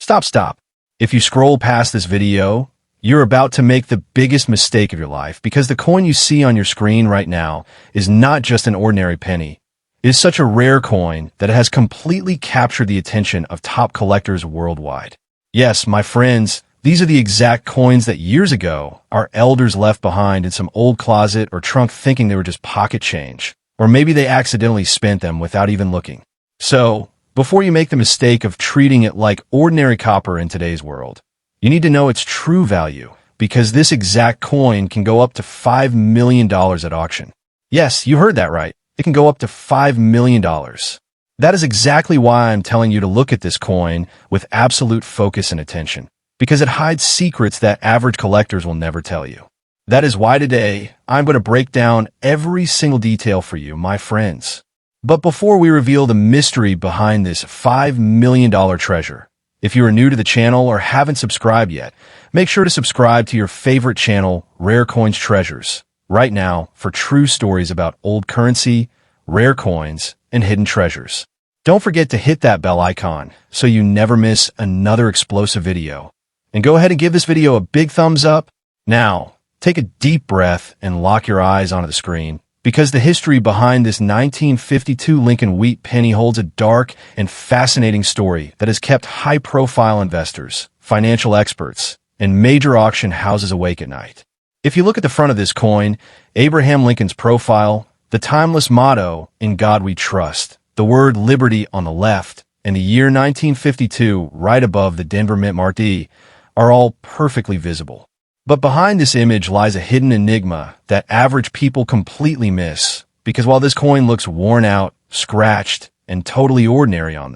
Stop. If you scroll past this video, you're about to make the biggest mistake of your life because the coin you see on your screen right now is not just an ordinary penny. It is such a rare coin that it has completely captured the attention of top collectors worldwide. Yes, my friends, these are the exact coins that years ago our elders left behind in some old closet or trunk thinking they were just pocket change. Or maybe they accidentally spent them without even looking. So, before you make the mistake of treating it like ordinary copper in today's world, you need to know its true value, because this exact coin can go up to $5 million at auction. Yes, you heard that right. It can go up to $5 million. That is exactly why I'm telling you to look at this coin with absolute focus and attention, because it hides secrets that average collectors will never tell you. That is why today, I'm going to break down every single detail for you, my friends. But before we reveal the mystery behind this $5 million treasure, if you are new to the channel or haven't subscribed yet, make sure to subscribe to your favorite channel, Rare Coins Treasures, right now for true stories about old currency, rare coins, and hidden treasures. Don't forget to hit that bell icon so you never miss another explosive video. And go ahead and give this video a big thumbs up. Now, take a deep breath and lock your eyes onto the screen, because the history behind this 1952 Lincoln wheat penny holds a dark and fascinating story that has kept high-profile investors, financial experts, and major auction houses awake at night. If you look at the front of this coin, Abraham Lincoln's profile, the timeless motto, "In God We Trust," the word liberty on the left, and the year 1952 right above the Denver Mint Mark D are all perfectly visible. But behind this image lies a hidden enigma that average people completely miss, because while this coin looks worn out, scratched, and totally ordinary on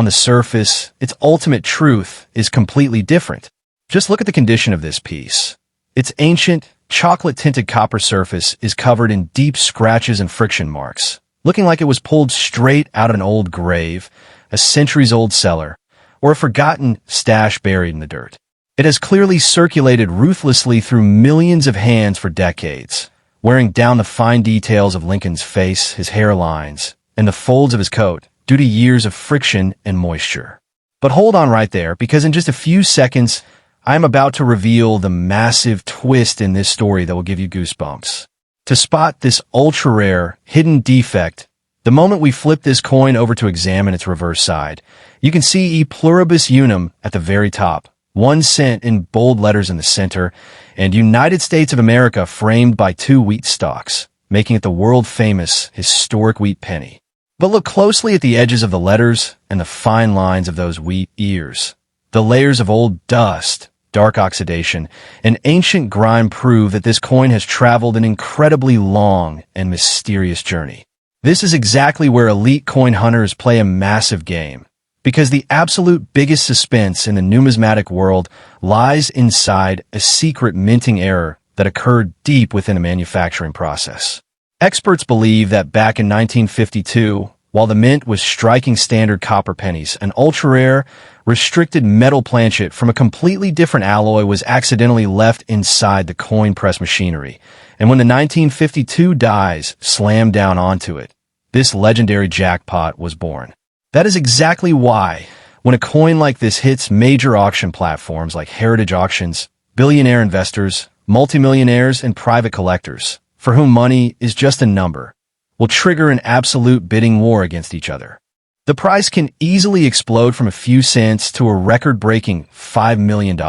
the surface, its ultimate truth is completely different. Just look at the condition of this piece. Its ancient, chocolate-tinted copper surface is covered in deep scratches and friction marks, looking like it was pulled straight out of an old grave, a centuries-old cellar, or a forgotten stash buried in the dirt. It has clearly circulated ruthlessly through millions of hands for decades, wearing down the fine details of Lincoln's face, his hairlines, and the folds of his coat due to years of friction and moisture. But hold on right there, because in just a few seconds, I'm about to reveal the massive twist in this story that will give you goosebumps. To spot this ultra-rare, hidden defect, the moment we flip this coin over to examine its reverse side, you can see E pluribus unum at the very top, 1 cent in bold letters in the center, and United States of America framed by 2 wheat stalks, making it the world-famous historic wheat penny. But look closely at the edges of the letters and the fine lines of those wheat ears. The layers of old dust, dark oxidation, and ancient grime prove that this coin has traveled an incredibly long and mysterious journey. This is exactly where elite coin hunters play a massive game, because the absolute biggest suspense in the numismatic world lies inside a secret minting error that occurred deep within the manufacturing process. Experts believe that back in 1952, while the mint was striking standard copper pennies, an ultra-rare, restricted metal planchet from a completely different alloy was accidentally left inside the coin press machinery, and when the 1952 dies slammed down onto it, this legendary jackpot was born. That is exactly why, when a coin like this hits major auction platforms like heritage auctions, billionaire investors, multimillionaires, and private collectors, for whom money is just a number, will trigger an absolute bidding war against each other. The price can easily explode from a few cents to a record-breaking $5 million,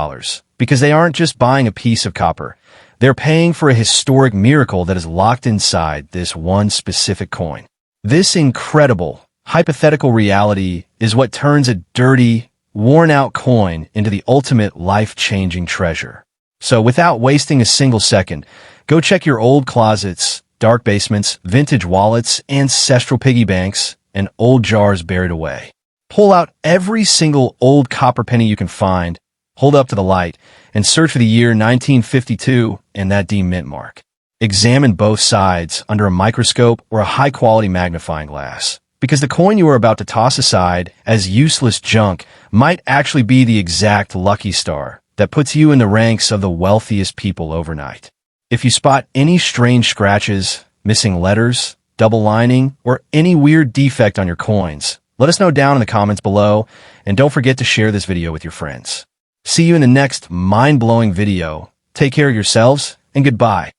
because they aren't just buying a piece of copper. They're paying for a historic miracle that is locked inside this one specific coin. This incredible, hypothetical reality is what turns a dirty, worn-out coin into the ultimate life-changing treasure. So without wasting a single second, go check your old closets, dark basements, vintage wallets, ancestral piggy banks, and old jars buried away. Pull out every single old copper penny you can find, hold up to the light, and search for the year 1952 and that D mint mark. Examine both sides under a microscope or a high-quality magnifying glass, because the coin you are about to toss aside as useless junk might actually be the exact lucky star that puts you in the ranks of the wealthiest people overnight. If you spot any strange scratches, missing letters, double lining, or any weird defect on your coins, Let us know down in the comments below, and don't forget to share this video with your friends. See you in the next mind-blowing video. Take care of yourselves, and goodbye.